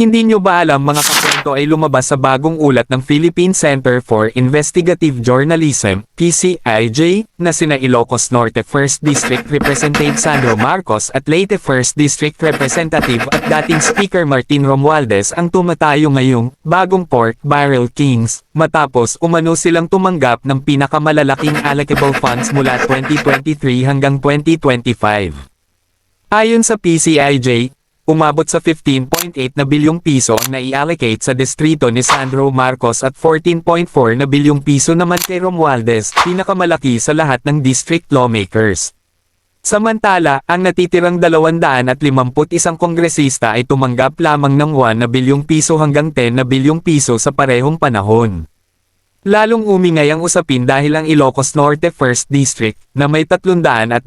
Hindi nyo ba alam mga kakwento ay lumabas sa bagong ulat ng Philippine Center for Investigative Journalism, PCIJ, na sina Ilocos Norte 1st District Representative Sandro Marcos at Leyte 1st District Representative at dating Speaker Martin Romualdez ang tumatayo ngayong bagong pork barrel kings, matapos umano silang tumanggap ng pinakamalalaking allocable funds mula 2023 hanggang 2025. Ayon sa PCIJ, umabot sa 15.8 na bilyong piso ang nai-allocate sa distrito ni Sandro Marcos at 14.4 na bilyong piso naman kay Romualdez, pinakamalaki sa lahat ng district lawmakers. Samantala, ang natitirang 251 kongresista ay tumanggap lamang ng 1 na bilyong piso hanggang 10 na bilyong piso sa parehong panahon. Lalong umingay ang usapin dahil ang Ilocos Norte 1st District, na may 320,000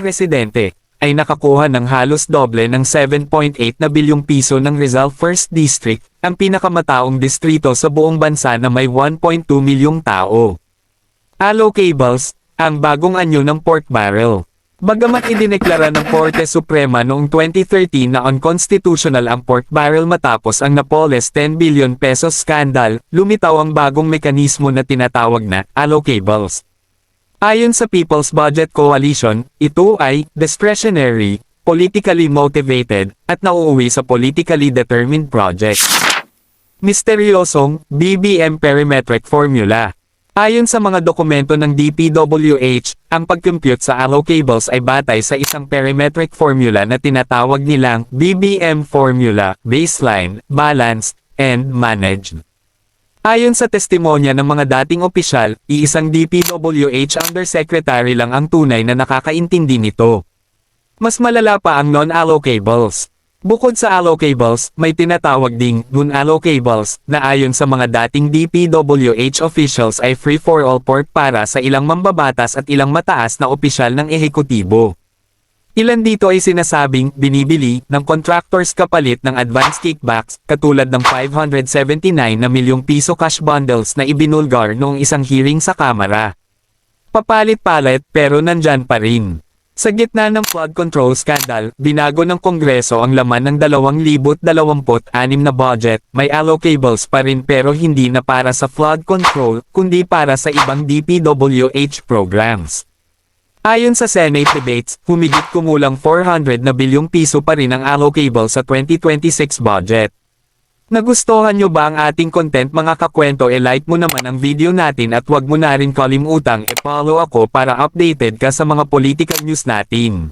residente, ay nakakuha ng halos doble ng 7.8 na bilyong piso ng Rizal 1st District, ang pinakamataong distrito sa buong bansa na may 1.2 milyong tao. Allocables, ang bagong anyo ng pork barrel. Bagamat idineklara ng Korte Suprema noong 2013 na unconstitutional ang pork barrel matapos ang Napoles 10 billion pesos scandal, lumitaw ang bagong mekanismo na tinatawag na allocables. Ayon sa People's Budget Coalition, ito ay discretionary, politically motivated, at nauuwi sa politically determined project. Misteryosong BBM Perimetric Formula. Ayon sa mga dokumento ng DPWH, ang pag-compute sa allocables ay batay sa isang perimetric formula na tinatawag nilang BBM Formula, Baseline, Balanced, and Managed. Ayon sa testimonya ng mga dating opisyal, iisang DPWH Undersecretary lang ang tunay na nakakaintindi nito. Mas malala pa ang non-allocables. Bukod sa allocables, may tinatawag ding non-allocables, na ayon sa mga dating DPWH officials ay free-for-all pork para sa ilang mambabatas at ilang mataas na opisyal ng ehekutibo. Ilan dito ay sinasabing binibili ng contractors kapalit ng advance kickbacks, katulad ng 579 na milyong piso cash bundles na ibinulgar noong isang hearing sa Kamara. Papalit-palit pero nandyan pa rin. Sa gitna ng flood control scandal, binago ng Kongreso ang laman ng 2026 na budget, may allocables pa rin pero hindi na para sa flood control, kundi para sa ibang DPWH programs. Ayon sa Senate debates, humigit kumulang 400 na bilyong piso pa rin ang allocable sa 2026 budget. Nagustuhan nyo ba ang ating content mga kakwento? Like mo naman ang video natin at wag mo na rin kalimutang i-follow ako para updated ka sa mga political news natin.